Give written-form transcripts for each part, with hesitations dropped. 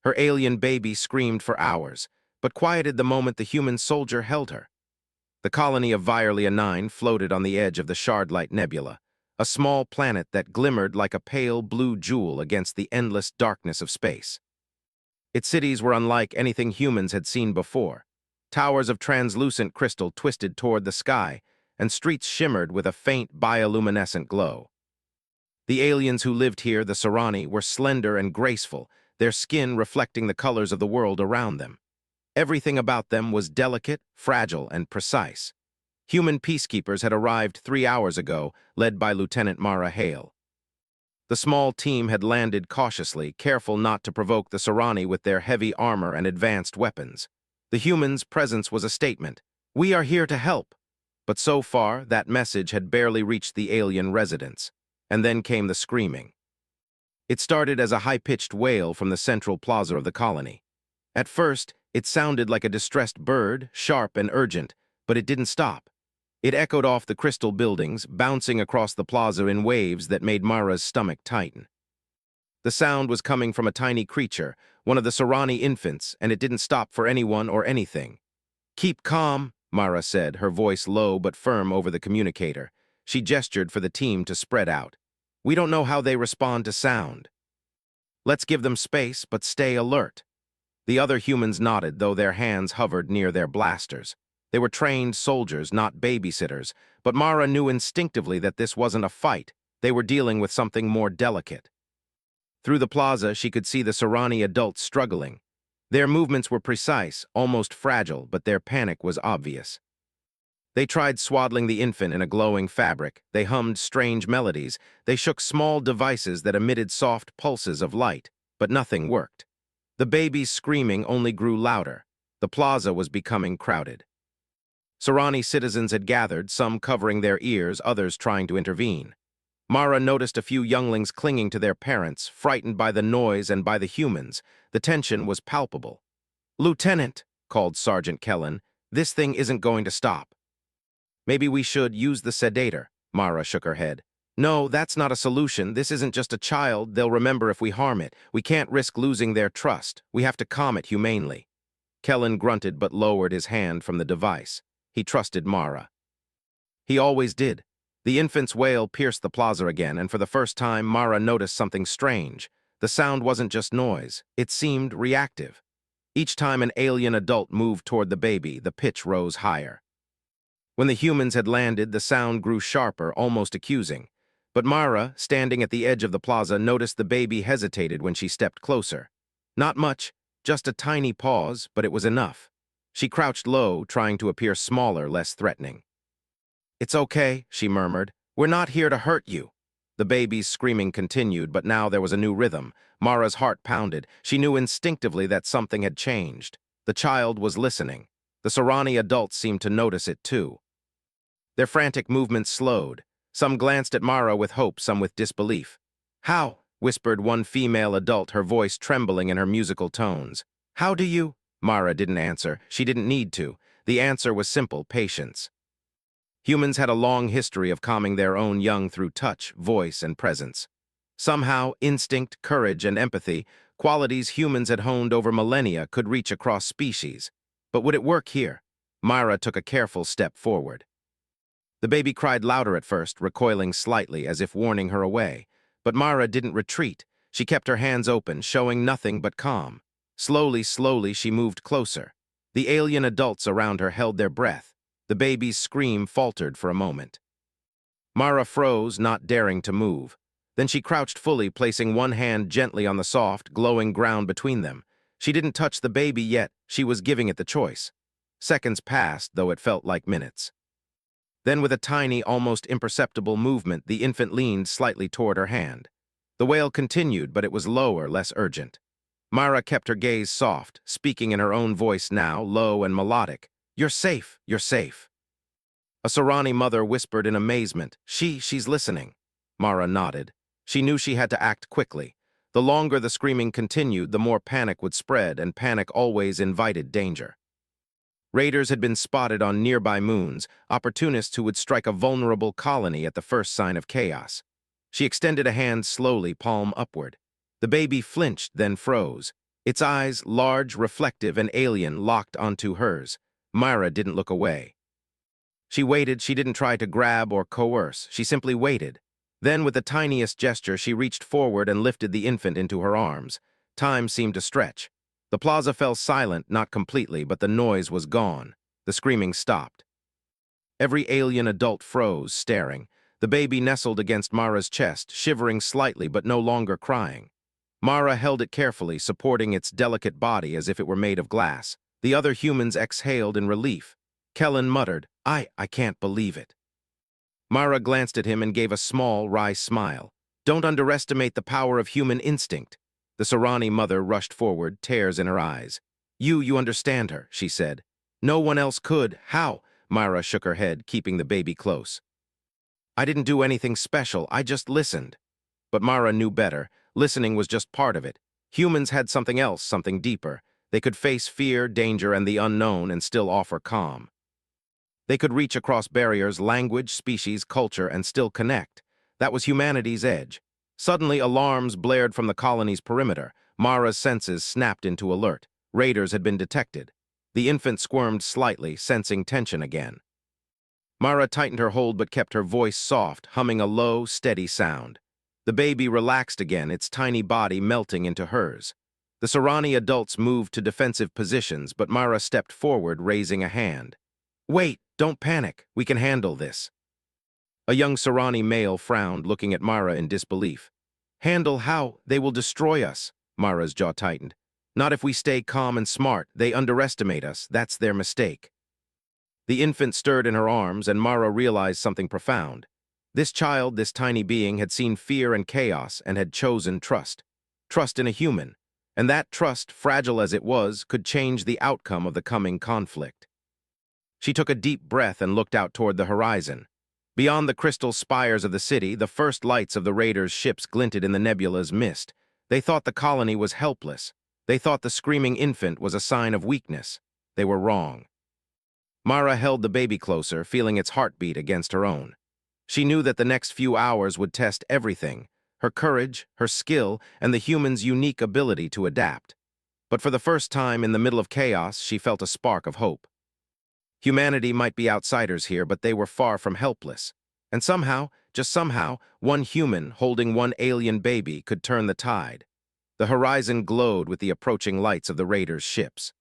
Her alien baby screamed for hours, but quieted the moment the human soldier held her. The colony of Violia 9 floated on the edge of the Shardlight Nebula, a small planet that glimmered like a pale blue jewel against the endless darkness of space. Its cities were unlike anything humans had seen before. Towers of translucent crystal twisted toward the sky, and streets shimmered with a faint bioluminescent glow. The aliens who lived here, the Sirani, were slender and graceful, their skin reflecting the colors of the world around them. Everything about them was delicate, fragile, and precise. Human peacekeepers had arrived 3 hours ago, led by Lieutenant Mara Hale. The small team had landed cautiously, careful not to provoke the Sirani with their heavy armor and advanced weapons. The humans' presence was a statement. We are here to help. But so far, that message had barely reached the alien residents. And then came the screaming. It started as a high-pitched wail from the central plaza of the colony. At first, it sounded like a distressed bird, sharp and urgent, but it didn't stop. It echoed off the crystal buildings, bouncing across the plaza in waves that made Mara's stomach tighten. The sound was coming from a tiny creature, one of the Sirani infants, and it didn't stop for anyone or anything. "Keep calm," Mara said, her voice low but firm over the communicator. She gestured for the team to spread out. "We don't know how they respond to sound. Let's give them space, but stay alert." The other humans nodded, though their hands hovered near their blasters. They were trained soldiers, not babysitters, but Mara knew instinctively that this wasn't a fight. They were dealing with something more delicate. Through the plaza, she could see the Sirani adults struggling. Their movements were precise, almost fragile, but their panic was obvious. They tried swaddling the infant in a glowing fabric. They hummed strange melodies. They shook small devices that emitted soft pulses of light, but nothing worked. The baby's screaming only grew louder. The plaza was becoming crowded. Sirani citizens had gathered, some covering their ears, others trying to intervene. Mara noticed a few younglings clinging to their parents, frightened by the noise and by the humans. The tension was palpable. "Lieutenant," called Sergeant Kellen, "this thing isn't going to stop." "Maybe we should use the sedator," Mara shook her head. "No, that's not a solution. This isn't just a child. They'll remember if we harm it. We can't risk losing their trust. We have to calm it humanely." Kellen grunted but lowered his hand from the device. He trusted Mara. He always did. The infant's wail pierced the plaza again, and for the first time, Mara noticed something strange. The sound wasn't just noise. It seemed reactive. Each time an alien adult moved toward the baby, the pitch rose higher. When the humans had landed, the sound grew sharper, almost accusing. But Mara, standing at the edge of the plaza, noticed the baby hesitated when she stepped closer. Not much, just a tiny pause, but it was enough. She crouched low, trying to appear smaller, less threatening. "It's okay," she murmured. "We're not here to hurt you." The baby's screaming continued, but now there was a new rhythm. Mara's heart pounded. She knew instinctively that something had changed. The child was listening. The Sirani adults seemed to notice it too. Their frantic movements slowed. Some glanced at Mara with hope, some with disbelief. "How?" whispered one female adult, her voice trembling in her musical tones. "How do you—" Mara didn't answer. She didn't need to. The answer was simple: patience. Humans had a long history of calming their own young through touch, voice, and presence. Somehow, instinct, courage, and empathy, qualities humans had honed over millennia, could reach across species. But would it work here? Mara took a careful step forward. The baby cried louder at first, recoiling slightly as if warning her away. But Mara didn't retreat. She kept her hands open, showing nothing but calm. Slowly, she moved closer. The alien adults around her held their breath. The baby's scream faltered for a moment. Mara froze, not daring to move. Then she crouched fully, placing one hand gently on the soft, glowing ground between them. She didn't touch the baby yet. She was giving it the choice. Seconds passed, though it felt like minutes. Then, with a tiny, almost imperceptible movement, the infant leaned slightly toward her hand. The wail continued, but it was lower, less urgent. Mara kept her gaze soft, speaking in her own voice now, low and melodic. "You're safe, you're safe." A Sirani mother whispered in amazement, She's listening." Mara nodded. She knew she had to act quickly. The longer the screaming continued, the more panic would spread, and panic always invited danger. Raiders had been spotted on nearby moons, opportunists who would strike a vulnerable colony at the first sign of chaos. She extended a hand slowly, palm upward. The baby flinched, then froze. Its eyes, large, reflective, and alien, locked onto hers. Myra didn't look away. She waited. She didn't try to grab or coerce. She simply waited. Then, with the tiniest gesture, she reached forward and lifted the infant into her arms. Time seemed to stretch. The plaza fell silent, not completely, but the noise was gone. The screaming stopped. Every alien adult froze, staring. The baby nestled against Mara's chest, shivering slightly but no longer crying. Mara held it carefully, supporting its delicate body as if it were made of glass. The other humans exhaled in relief. Kellen muttered, I can't believe it." Mara glanced at him and gave a small, wry smile. "Don't underestimate the power of human instinct." The Sirani mother rushed forward, tears in her eyes. You understand her," she said. "No one else could. How?" Mara shook her head, keeping the baby close. "I didn't do anything special. I just listened." But Mara knew better. Listening was just part of it. Humans had something else, something deeper. They could face fear, danger, and the unknown and still offer calm. They could reach across barriers, language, species, culture, and still connect. That was humanity's edge. Suddenly, alarms blared from the colony's perimeter. Mara's senses snapped into alert. Raiders had been detected. The infant squirmed slightly, sensing tension again. Mara tightened her hold but kept her voice soft, humming a low, steady sound. The baby relaxed again, its tiny body melting into hers. The Sirani adults moved to defensive positions, but Mara stepped forward, raising a hand. "Wait, don't panic. We can handle this." A young Sirani male frowned, looking at Mara in disbelief. "Handle how? They will destroy us." Mara's jaw tightened. "Not if we stay calm and smart. They underestimate us. That's their mistake." The infant stirred in her arms, and Mara realized something profound. This child, this tiny being, had seen fear and chaos and had chosen trust. Trust in a human. And that trust, fragile as it was, could change the outcome of the coming conflict. She took a deep breath and looked out toward the horizon. Beyond the crystal spires of the city, the first lights of the raiders' ships glinted in the nebula's mist. They thought the colony was helpless. They thought the screaming infant was a sign of weakness. They were wrong. Mara held the baby closer, feeling its heartbeat against her own. She knew that the next few hours would test everything: her courage, her skill, and the human's unique ability to adapt. But for the first time in the middle of chaos, she felt a spark of hope. Humanity might be outsiders here, but they were far from helpless. And somehow, just somehow, one human holding one alien baby could turn the tide. The horizon glowed with the approaching lights of the raiders' ships.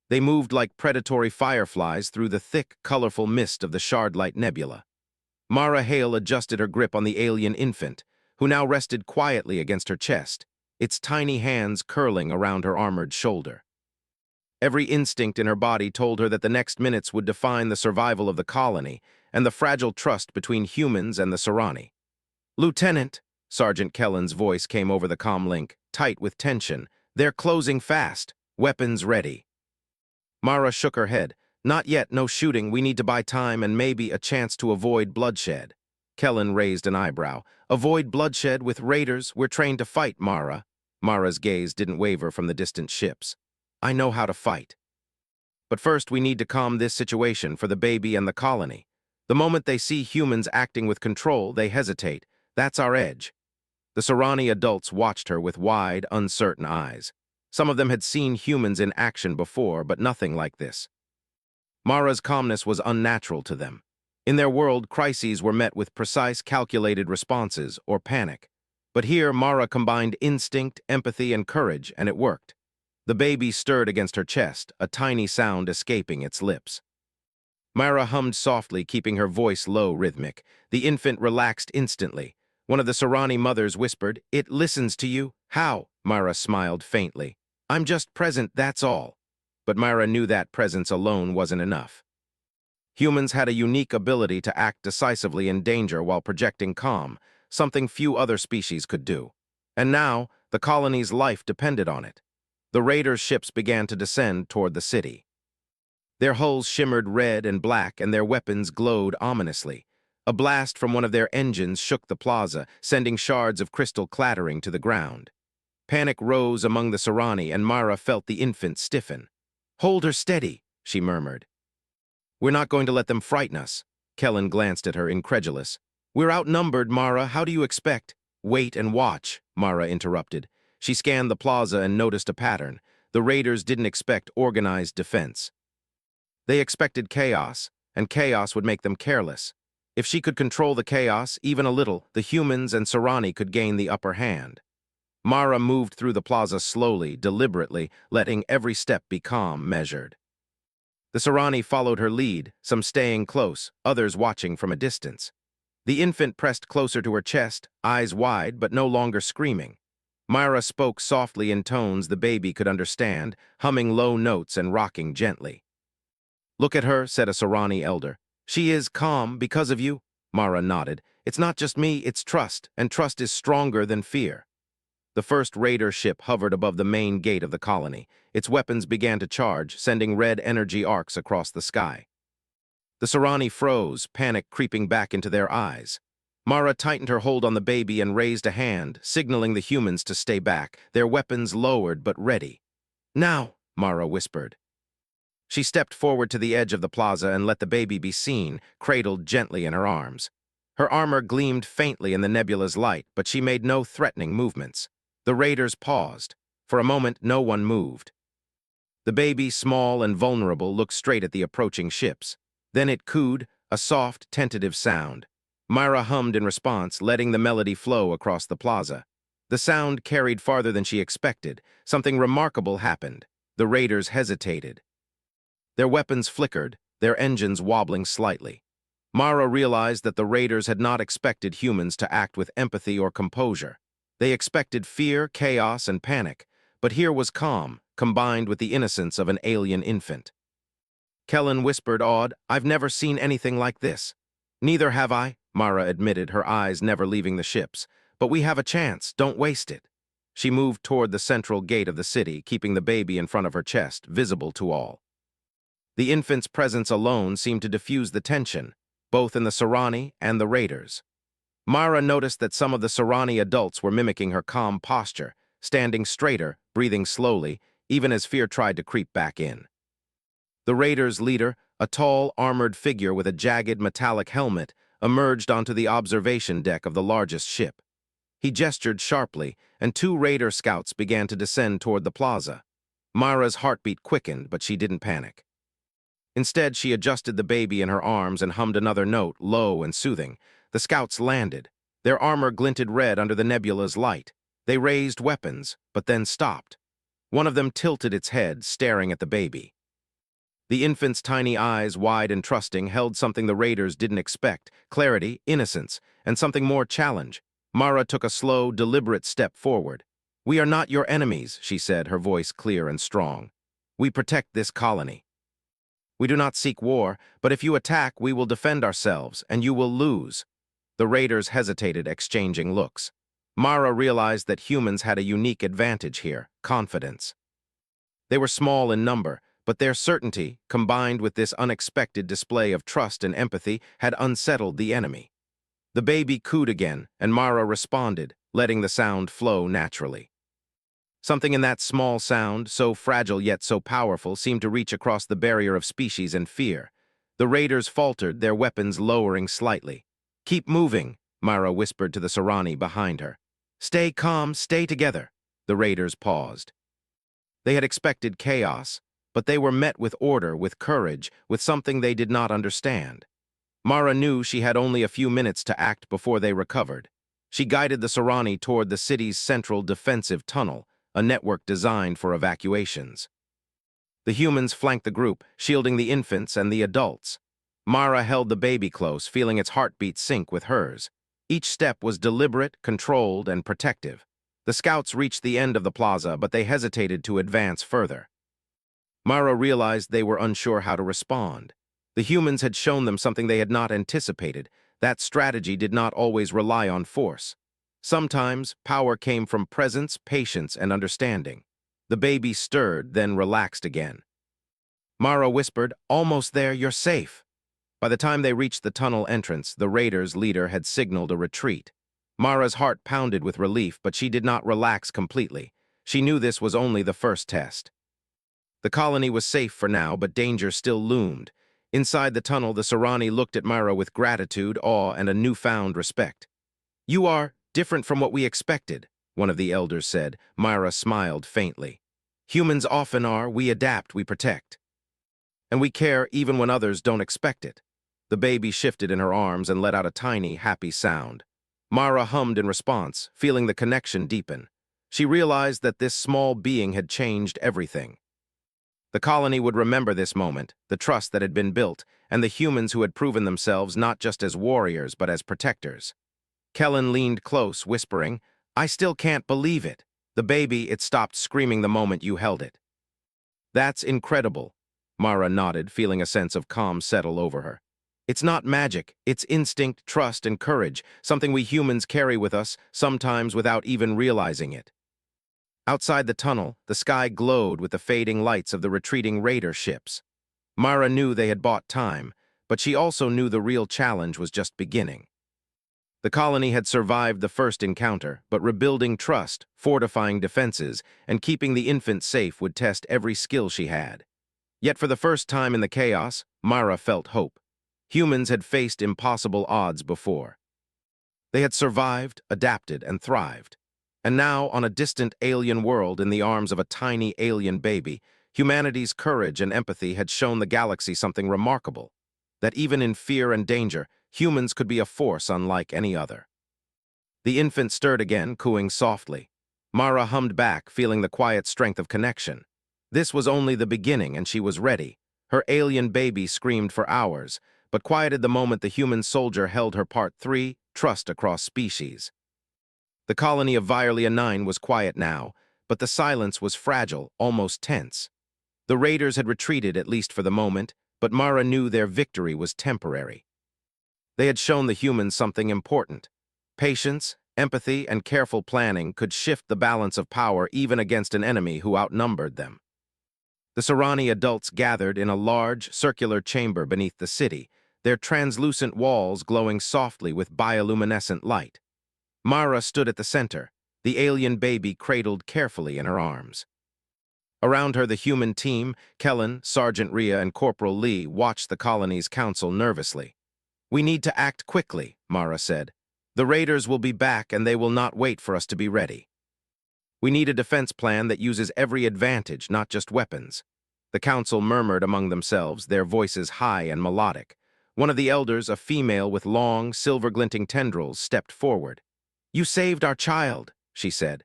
They moved like predatory fireflies through the thick, colorful mist of the Shardlight Nebula. Mara Hale adjusted her grip on the alien infant, who now rested quietly against her chest, its tiny hands curling around her armored shoulder. Every instinct in her body told her that the next minutes would define the survival of the colony and the fragile trust between humans and the Sirani. "Lieutenant," Sergeant Kellen's voice came over the comlink, tight with tension. "They're closing fast. Weapons ready." Mara shook her head. "Not yet, no shooting. We need to buy time and maybe a chance to avoid bloodshed." Kellen raised an eyebrow. "Avoid bloodshed with raiders? We're trained to fight, Mara." Mara's gaze didn't waver from the distant ships. "I know how to fight. But first we need to calm this situation for the baby and the colony. The moment they see humans acting with control, they hesitate. That's our edge." The Sirani adults watched her with wide, uncertain eyes. Some of them had seen humans in action before, but nothing like this. Mara's calmness was unnatural to them. In their world, crises were met with precise, calculated responses, or panic. But here, Mara combined instinct, empathy, and courage, and it worked. The baby stirred against her chest, a tiny sound escaping its lips. Mara hummed softly, keeping her voice low, rhythmic. The infant relaxed instantly. One of the Sirani mothers whispered, "It listens to you." "How?" Mara smiled faintly. "I'm just present, that's all." But Mara knew that presence alone wasn't enough. Humans had a unique ability to act decisively in danger while projecting calm, something few other species could do. And now, the colony's life depended on it. The raiders' ships began to descend toward the city. Their hulls shimmered red and black, and their weapons glowed ominously. A blast from one of their engines shook the plaza, sending shards of crystal clattering to the ground. Panic rose among the Sirani, and Mara felt the infant stiffen. "Hold her steady," she murmured. "We're not going to let them frighten us." Kellen glanced at her, incredulous. "We're outnumbered, Mara. How do you expect?" "Wait and watch," Mara interrupted. She scanned the plaza and noticed a pattern. The raiders didn't expect organized defense. They expected chaos, and chaos would make them careless. If she could control the chaos, even a little, the humans and Serani could gain the upper hand. Mara moved through the plaza slowly, deliberately, letting every step be calm, measured. The Serani followed her lead, some staying close, others watching from a distance. The infant pressed closer to her chest, eyes wide but no longer screaming. Myra spoke softly in tones the baby could understand, humming low notes and rocking gently. "Look at her," said a Serani elder. "She is calm because of you." Mara nodded. "It's not just me, it's trust, and trust is stronger than fear." The first raider ship hovered above the main gate of the colony. Its weapons began to charge, sending red energy arcs across the sky. The Serani froze, panic creeping back into their eyes. Mara tightened her hold on the baby and raised a hand, signaling the humans to stay back, their weapons lowered but ready. "Now," Mara whispered. She stepped forward to the edge of the plaza and let the baby be seen, cradled gently in her arms. Her armor gleamed faintly in the nebula's light, but she made no threatening movements. The raiders paused. For a moment, no one moved. The baby, small and vulnerable, looked straight at the approaching ships. Then it cooed, a soft, tentative sound. Myra hummed in response, letting the melody flow across the plaza. The sound carried farther than she expected. Something remarkable happened. The raiders hesitated. Their weapons flickered, their engines wobbling slightly. Mara realized that the raiders had not expected humans to act with empathy or composure. They expected fear, chaos, and panic, but here was calm, combined with the innocence of an alien infant. Kellen whispered, awed, "I've never seen anything like this." "Neither have I," Mara admitted, her eyes never leaving the ships. "But we have a chance, don't waste it." She moved toward the central gate of the city, keeping the baby in front of her chest, visible to all. The infant's presence alone seemed to diffuse the tension, both in the Serani and the raiders. Mara noticed that some of the Serani adults were mimicking her calm posture, standing straighter, breathing slowly, even as fear tried to creep back in. The raiders' leader, a tall, armored figure with a jagged metallic helmet, emerged onto the observation deck of the largest ship. He gestured sharply, and two raider scouts began to descend toward the plaza. Mara's heartbeat quickened, but she didn't panic. Instead, she adjusted the baby in her arms and hummed another note, low and soothing. The scouts landed. Their armor glinted red under the nebula's light. They raised weapons, but then stopped. One of them tilted its head, staring at the baby. The infant's tiny eyes, wide and trusting, held something the raiders didn't expect: clarity, innocence, and something more: challenge. Mara took a slow, deliberate step forward. "We are not your enemies," she said, her voice clear and strong. "We protect this colony. We do not seek war, but if you attack, we will defend ourselves, and you will lose." The raiders hesitated, exchanging looks. Mara realized that humans had a unique advantage here: confidence. They were small in number, but their certainty, combined with this unexpected display of trust and empathy, had unsettled the enemy. The baby cooed again, and Mara responded, letting the sound flow naturally. Something in that small sound, so fragile yet so powerful, seemed to reach across the barrier of species and fear. The raiders faltered, their weapons lowering slightly. "Keep moving," Mara whispered to the Serani behind her. "Stay calm, stay together." The raiders paused. They had expected chaos, but they were met with order, with courage, with something they did not understand. Mara knew she had only a few minutes to act before they recovered. She guided the Serani toward the city's central defensive tunnel, a network designed for evacuations. The humans flanked the group, shielding the infants and the adults. Mara held the baby close, feeling its heartbeat sync with hers. Each step was deliberate, controlled, and protective. The scouts reached the end of the plaza, but they hesitated to advance further. Mara realized they were unsure how to respond. The humans had shown them something they had not anticipated. That strategy did not always rely on force. Sometimes, power came from presence, patience, and understanding. The baby stirred, then relaxed again. Mara whispered, "Almost there, you're safe." By the time they reached the tunnel entrance, the raiders' leader had signaled a retreat. Mara's heart pounded with relief, but she did not relax completely. She knew this was only the first test. The colony was safe for now, but danger still loomed. Inside the tunnel, the Serani looked at Mara with gratitude, awe, and a newfound respect. "You are different from what we expected," one of the elders said. Myra smiled faintly. Humans often are. We adapt, we protect. And we care even when others don't expect it. The baby shifted in her arms and let out a tiny, happy sound. Mara hummed in response, feeling the connection deepen. She realized that this small being had changed everything. The colony would remember this moment, the trust that had been built, and the humans who had proven themselves not just as warriors but as protectors. Kellen leaned close, whispering, I still can't believe it. The baby, it stopped screaming the moment you held it. That's incredible. Mara nodded, feeling a sense of calm settle over her. It's not magic, it's instinct, trust, and courage, something we humans carry with us, sometimes without even realizing it. Outside the tunnel, the sky glowed with the fading lights of the retreating raider ships. Mara knew they had bought time, but she also knew the real challenge was just beginning. The colony had survived the first encounter, but rebuilding trust, fortifying defenses, and keeping the infant safe would test every skill she had. Yet for the first time in the chaos, Mara felt hope. Humans had faced impossible odds before. They had survived, adapted, and thrived. And now, on a distant alien world in the arms of a tiny alien baby, humanity's courage and empathy had shown the galaxy something remarkable, that even in fear and danger, humans could be a force unlike any other. The infant stirred again, cooing softly. Mara hummed back, feeling the quiet strength of connection. This was only the beginning, and she was ready. Her alien baby screamed for hours, but quieted the moment the human soldier held her. Part 3, Trust Across Species. The colony of Violia 9 was quiet now, but the silence was fragile, almost tense. The raiders had retreated, at least for the moment, but Mara knew their victory was temporary. They had shown the humans something important. Patience, empathy, and careful planning could shift the balance of power even against an enemy who outnumbered them. The Sirani adults gathered in a large, circular chamber beneath the city, their translucent walls glowing softly with bioluminescent light. Mara stood at the center, the alien baby cradled carefully in her arms. Around her, the human team, Kellen, Sergeant Rhea, and Corporal Lee, watched the colony's council nervously. We need to act quickly, Mara said. The raiders will be back and they will not wait for us to be ready. We need a defense plan that uses every advantage, not just weapons. The council murmured among themselves, their voices high and melodic. One of the elders, a female with long, silver-glinting tendrils, stepped forward. You saved our child, she said.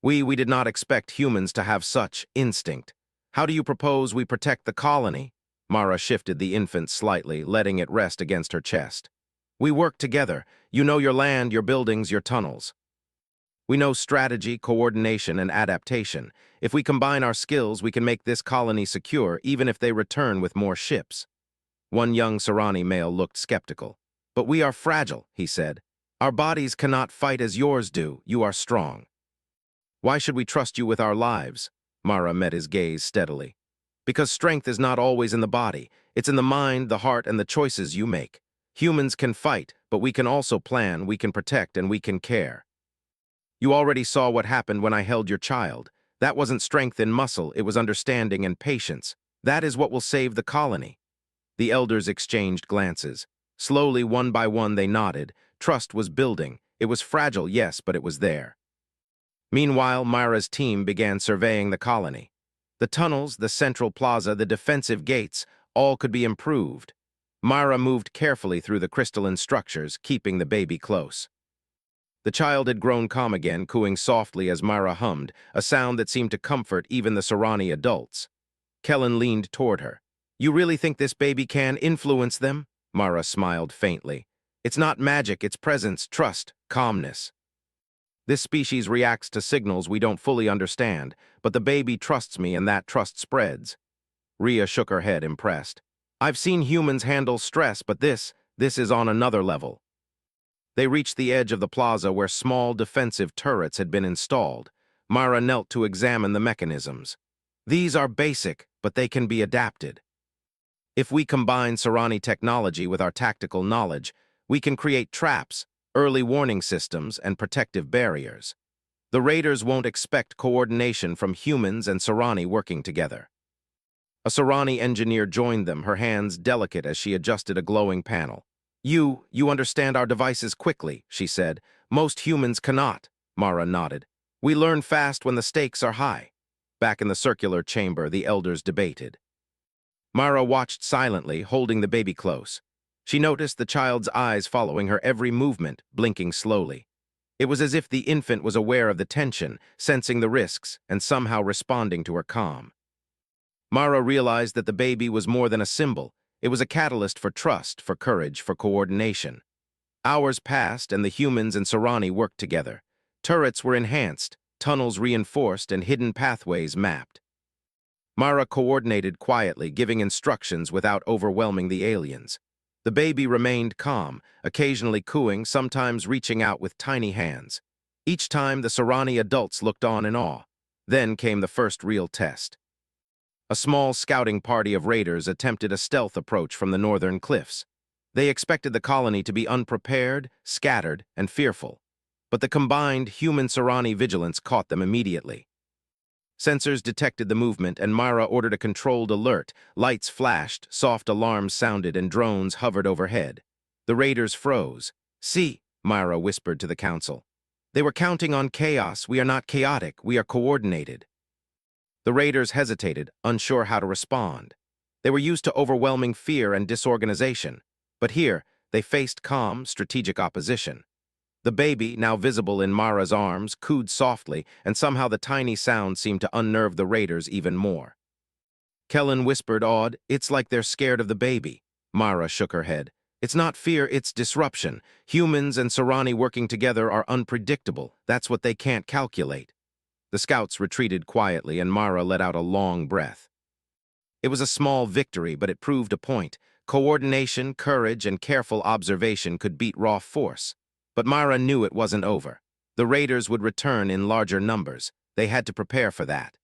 We did not expect humans to have such instinct. How do you propose we protect the colony? Mara shifted the infant slightly, letting it rest against her chest. We work together. You know your land, your buildings, your tunnels. We know strategy, coordination, and adaptation. If we combine our skills, we can make this colony secure, even if they return with more ships. One young Sirani male looked skeptical. But we are fragile, he said. Our bodies cannot fight as yours do. You are strong. Why should we trust you with our lives? Mara met his gaze steadily. Because strength is not always in the body. It's in the mind, the heart, and the choices you make. Humans can fight, but we can also plan, we can protect, and we can care. You already saw what happened when I held your child. That wasn't strength in muscle, it was understanding and patience. That is what will save the colony. The elders exchanged glances. Slowly, one by one, they nodded. Trust was building. It was fragile, yes, but it was there. Meanwhile, Myra's team began surveying the colony. The tunnels, the central plaza, the defensive gates, all could be improved. Myra moved carefully through the crystalline structures, keeping the baby close. The child had grown calm again, cooing softly as Myra hummed, a sound that seemed to comfort even the Sirani adults. Kellen leaned toward her. You really think this baby can influence them? Myra smiled faintly. It's not magic, it's presence, trust, calmness. This species reacts to signals we don't fully understand, but the baby trusts me and that trust spreads. Rhea shook her head, impressed. I've seen humans handle stress, but this is on another level. They reached the edge of the plaza where small defensive turrets had been installed. Myra knelt to examine the mechanisms. These are basic, but they can be adapted. If we combine Sirani technology with our tactical knowledge, we can create traps, early warning systems, and protective barriers. The raiders won't expect coordination from humans and Sirani working together. A Sirani engineer joined them, her hands delicate as she adjusted a glowing panel. You understand our devices quickly, she said. Most humans cannot. Mara nodded. We learn fast when the stakes are high. Back in the circular chamber, the elders debated. Mara watched silently, holding the baby close. She noticed the child's eyes following her every movement, blinking slowly. It was as if the infant was aware of the tension, sensing the risks, and somehow responding to her calm. Mara realized that the baby was more than a symbol. It was a catalyst for trust, for courage, for coordination. Hours passed, and the humans and Serani worked together. Turrets were enhanced, tunnels reinforced, and hidden pathways mapped. Mara coordinated quietly, giving instructions without overwhelming the aliens. The baby remained calm, occasionally cooing, sometimes reaching out with tiny hands. Each time, the Serani adults looked on in awe. Then came the first real test. A small scouting party of raiders attempted a stealth approach from the northern cliffs. They expected the colony to be unprepared, scattered, and fearful. But the combined human-Serani vigilance caught them immediately. Sensors detected the movement, and Mara ordered a controlled alert. Lights flashed, soft alarms sounded, and drones hovered overhead. The raiders froze. See, Mara whispered to the council. They were counting on chaos. We are not chaotic, we are coordinated. The raiders hesitated, unsure how to respond. They were used to overwhelming fear and disorganization. But here, they faced calm, strategic opposition. The baby, now visible in Mara's arms, cooed softly, and somehow the tiny sound seemed to unnerve the raiders even more. Kellen whispered, awed, "It's like they're scared of the baby." Mara shook her head. "It's not fear, it's disruption. Humans and Serani working together are unpredictable. That's what they can't calculate." The scouts retreated quietly, and Mara let out a long breath. It was a small victory, but it proved a point. Coordination, courage, and careful observation could beat raw force. But Mara knew it wasn't over. The raiders would return in larger numbers. They had to prepare for that.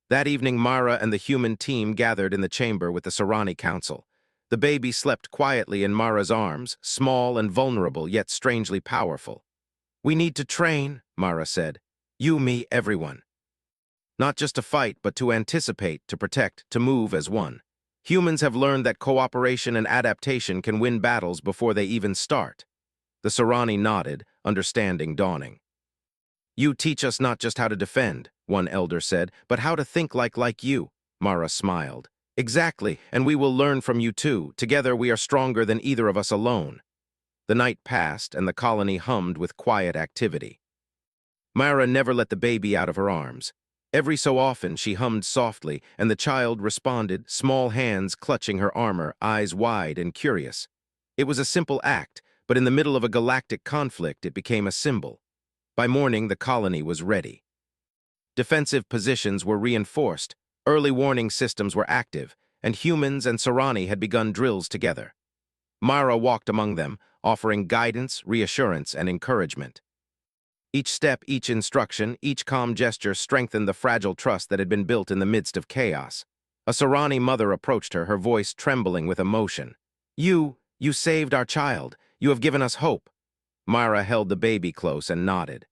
That evening, Mara and the human team gathered in the chamber with the Serani Council. The baby slept quietly in Mara's arms, small and vulnerable, yet strangely powerful. "We need to train," Mara said. "You, me, everyone. Not just to fight, but to anticipate, to protect, to move as one. Humans have learned that cooperation and adaptation can win battles before they even start." The Serani nodded, understanding dawning. "You teach us not just how to defend," one elder said, "but how to think like you." Mara smiled. "Exactly, and we will learn from you too. Together we are stronger than either of us alone." The night passed, and the colony hummed with quiet activity. Mara never let the baby out of her arms. Every so often she hummed softly, and the child responded, small hands clutching her armor, eyes wide and curious. It was a simple act, but in the middle of a galactic conflict it became a symbol. By morning, the colony was ready. Defensive positions were reinforced, early warning systems were active, and humans and Serani had begun drills together. Mara walked among them, offering guidance, reassurance, and encouragement. Each step, each instruction, each calm gesture strengthened the fragile trust that had been built in the midst of chaos. A Serani mother approached her, her voice trembling with emotion. You saved our child. You have given us hope." Mara held the baby close and nodded.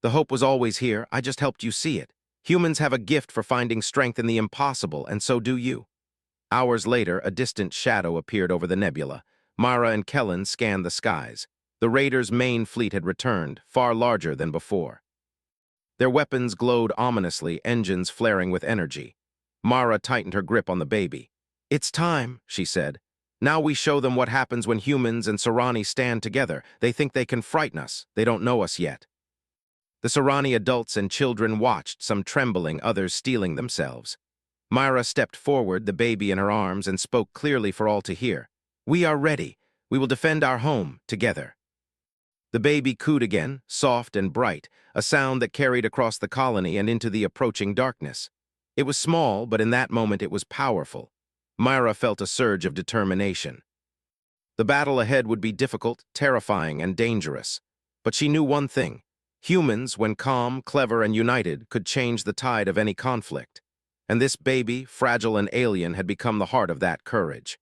"The hope was always here. I just helped you see it. Humans have a gift for finding strength in the impossible, and so do you." Hours later, a distant shadow appeared over the nebula. Mara and Kellen scanned the skies. The raiders' main fleet had returned, far larger than before. Their weapons glowed ominously, engines flaring with energy. Mara tightened her grip on the baby. "It's time," she said. "Now we show them what happens when humans and Serani stand together. They think they can frighten us. They don't know us yet." The Serani adults and children watched, some trembling, others steeling themselves. Mara stepped forward, the baby in her arms, and spoke clearly for all to hear. "We are ready. We will defend our home, together." The baby cooed again, soft and bright, a sound that carried across the colony and into the approaching darkness. It was small, but in that moment it was powerful. Mara felt a surge of determination. The battle ahead would be difficult, terrifying, and dangerous. But she knew one thing. Humans, when calm, clever, and united, could change the tide of any conflict. And this baby, fragile and alien, had become the heart of that courage.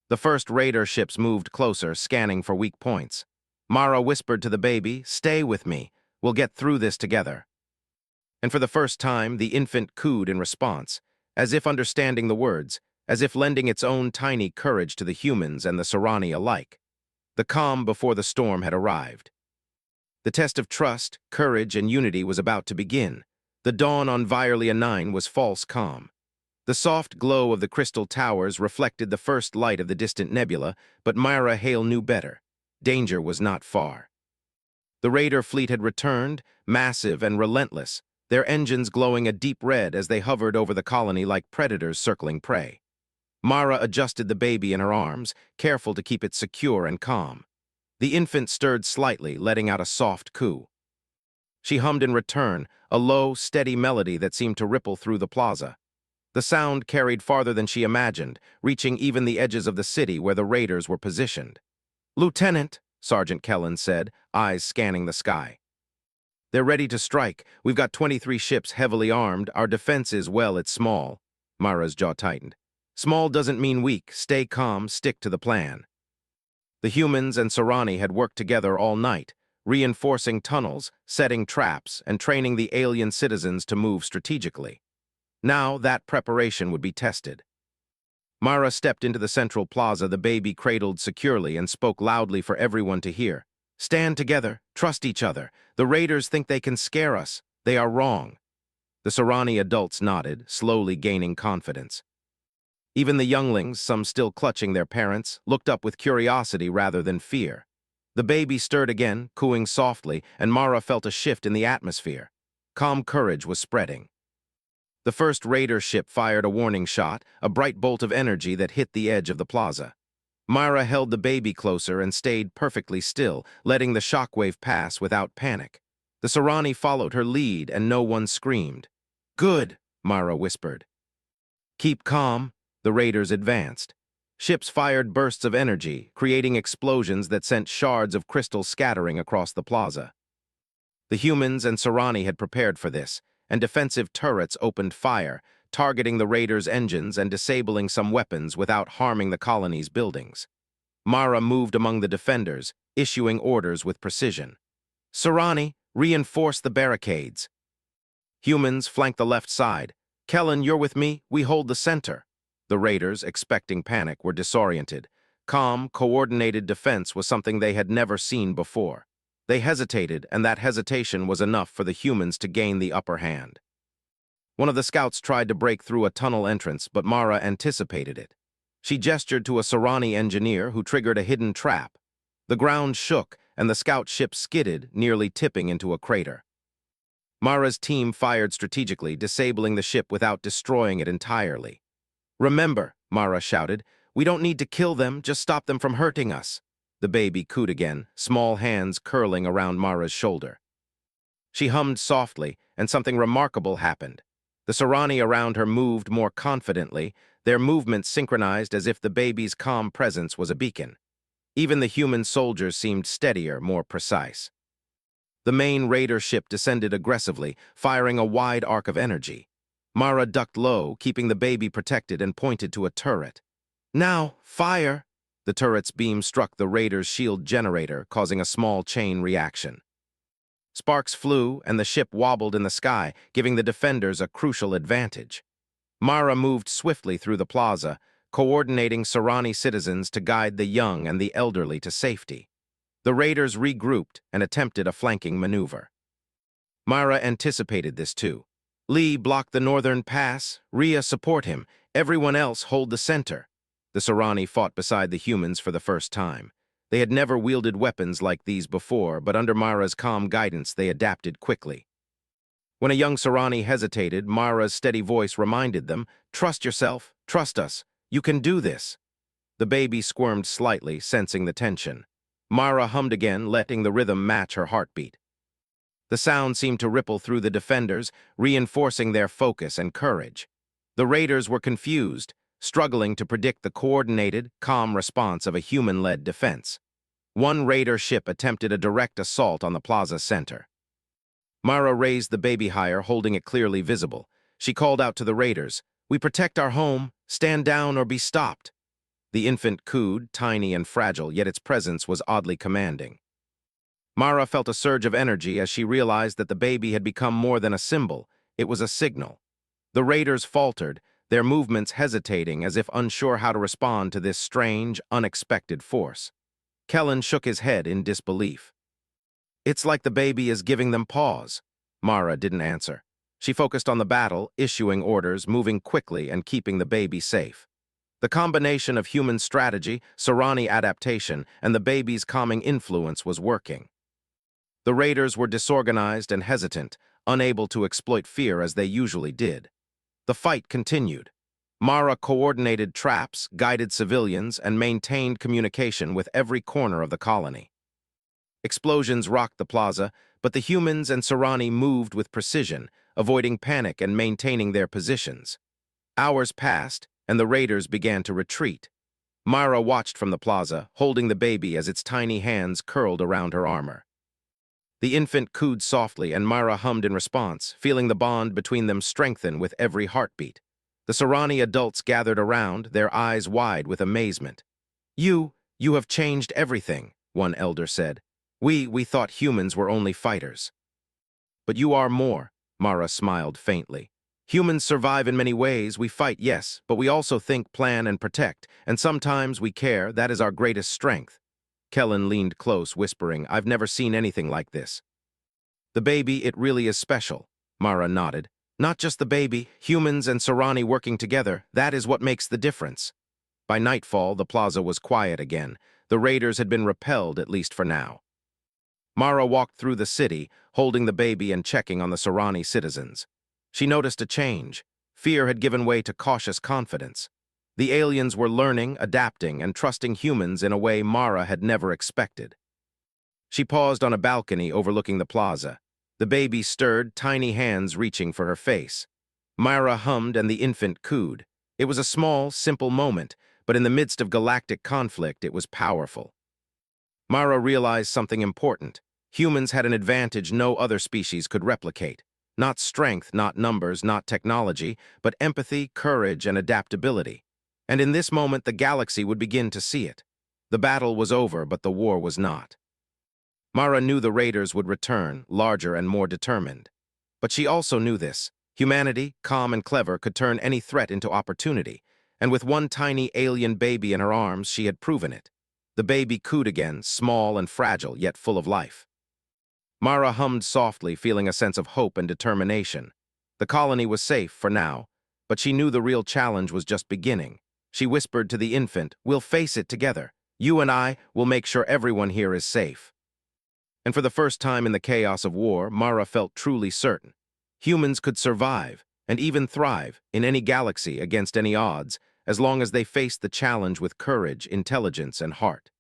The first raider ships moved closer, scanning for weak points. Mara whispered to the baby, "Stay with me. We'll get through this together." And for the first time, the infant cooed in response, as if understanding the words, as if lending its own tiny courage to the humans and the Serani alike. The calm before the storm had arrived. The test of trust, courage, and unity was about to begin. The dawn on Violia 9 was false calm. The soft glow of the crystal towers reflected the first light of the distant nebula, but Myra Hale knew better. Danger was not far. The raider fleet had returned, massive and relentless, their engines glowing a deep red as they hovered over the colony like predators circling prey. Mara adjusted the baby in her arms, careful to keep it secure and calm. The infant stirred slightly, letting out a soft coo. She hummed in return, a low, steady melody that seemed to ripple through the plaza. The sound carried farther than she imagined, reaching even the edges of the city where the raiders were positioned. "Lieutenant," Sergeant Kellen said, eyes scanning the sky. "They're ready to strike. We've got 23 ships heavily armed. Our defense is, well, it's small." Mara's jaw tightened. "Small doesn't mean weak. Stay calm, stick to the plan." The humans and Serrani had worked together all night, reinforcing tunnels, setting traps, and training the alien citizens to move strategically. Now that preparation would be tested. Mara stepped into the central plaza, the baby cradled securely, and spoke loudly for everyone to hear. "Stand together, trust each other. The raiders think they can scare us. They are wrong." The Serrani adults nodded, slowly gaining confidence. Even the younglings, some still clutching their parents, looked up with curiosity rather than fear. The baby stirred again, cooing softly, and Mara felt a shift in the atmosphere. Calm courage was spreading. The first raider ship fired a warning shot, a bright bolt of energy that hit the edge of the plaza. Myra held the baby closer and stayed perfectly still, letting the shockwave pass without panic. The Serrani followed her lead, and no one screamed. "Good," Myra whispered. "Keep calm." The raiders advanced. Ships fired bursts of energy, creating explosions that sent shards of crystal scattering across the plaza. The humans and Serrani had prepared for this, and defensive turrets opened fire, targeting the raiders' engines and disabling some weapons without harming the colony's buildings. Mara moved among the defenders, issuing orders with precision. "Serrani, reinforce the barricades." Humans flank the left side. "Kellen, you're with me. We hold the center." The raiders, expecting panic, were disoriented. Calm, coordinated defense was something they had never seen before. They hesitated, and that hesitation was enough for the humans to gain the upper hand. One of the scouts tried to break through a tunnel entrance, but Mara anticipated it. She gestured to a Serrani engineer who triggered a hidden trap. The ground shook, and the scout ship skidded, nearly tipping into a crater. Mara's team fired strategically, disabling the ship without destroying it entirely. "Remember," Mara shouted, "we don't need to kill them, just stop them from hurting us." The baby cooed again, small hands curling around Mara's shoulder. She hummed softly, and something remarkable happened. The Serrani around her moved more confidently, their movements synchronized as if the baby's calm presence was a beacon. Even the human soldiers seemed steadier, more precise. The main raider ship descended aggressively, firing a wide arc of energy. Mara ducked low, keeping the baby protected, and pointed to a turret. "Now, fire!" The turret's beam struck the raider's shield generator, causing a small chain reaction. Sparks flew, and the ship wobbled in the sky, giving the defenders a crucial advantage. Mara moved swiftly through the plaza, coordinating Serrani citizens to guide the young and the elderly to safety. The raiders regrouped and attempted a flanking maneuver. Mara anticipated this too. "Lee, block the northern pass. Rhea, support him. Everyone else, hold the center." The Serrani fought beside the humans for the first time. They had never wielded weapons like these before, but under Mara's calm guidance, they adapted quickly. When a young Serrani hesitated, Mara's steady voice reminded them, "Trust yourself, trust us. You can do this." The baby squirmed slightly, sensing the tension. Mara hummed again, letting the rhythm match her heartbeat. The sound seemed to ripple through the defenders, reinforcing their focus and courage. The raiders were confused, struggling to predict the coordinated, calm response of a human-led defense. One raider ship attempted a direct assault on the plaza center. Mara raised the baby higher, holding it clearly visible. She called out to the raiders, "We protect our home. Stand down or be stopped." The infant cooed, tiny and fragile, yet its presence was oddly commanding. Mara felt a surge of energy as she realized that the baby had become more than a symbol. It was a signal. The raiders faltered, their movements hesitating as if unsure how to respond to this strange, unexpected force. Kellen shook his head in disbelief. It's like the baby is giving them pause. Mara didn't answer. She focused on the battle, issuing orders, moving quickly, and keeping the baby safe. The combination of human strategy, Sirani adaptation, and the baby's calming influence was working. The raiders were disorganized and hesitant, unable to exploit fear as they usually did. The fight continued. Mara coordinated traps, guided civilians, and maintained communication with every corner of the colony. Explosions rocked the plaza, but the humans and Sirani moved with precision, avoiding panic and maintaining their positions. Hours passed, and the raiders began to retreat. Mara watched from the plaza, holding the baby as its tiny hands curled around her armor. The infant cooed softly, and Mara hummed in response, feeling the bond between them strengthen with every heartbeat. The Sirani adults gathered around, their eyes wide with amazement. You have changed everything," one elder said. We thought humans were only fighters." "But you are more," Mara smiled faintly. "Humans survive in many ways. We fight, yes, but we also think, plan, and protect, and sometimes we care. That is our greatest strength." Kellen leaned close, whispering, "I've never seen anything like this." "The baby, it really is special," Mara nodded. "Not just the baby, humans and Sirani working together, that is what makes the difference." By nightfall, the plaza was quiet again. The raiders had been repelled, at least for now. Mara walked through the city, holding the baby and checking on the Sirani citizens. She noticed a change. Fear had given way to cautious confidence. The aliens were learning, adapting, and trusting humans in a way Mara had never expected. She paused on a balcony overlooking the plaza. The baby stirred, tiny hands reaching for her face. Mara hummed and the infant cooed. It was a small, simple moment, but in the midst of galactic conflict, it was powerful. Mara realized something important. Humans had an advantage no other species could replicate. Not strength, not numbers, not technology, but empathy, courage, and adaptability. And in this moment, the galaxy would begin to see it. The battle was over, but the war was not. Mara knew the raiders would return, larger and more determined. But she also knew this. Humanity, calm and clever, could turn any threat into opportunity. And with one tiny alien baby in her arms, she had proven it. The baby cooed again, small and fragile, yet full of life. Mara hummed softly, feeling a sense of hope and determination. The colony was safe for now, but she knew the real challenge was just beginning. She whispered to the infant, "We'll face it together. You and I will make sure everyone here is safe." And for the first time in the chaos of war, Mara felt truly certain. Humans could survive, and even thrive, in any galaxy against any odds, as long as they faced the challenge with courage, intelligence, and heart.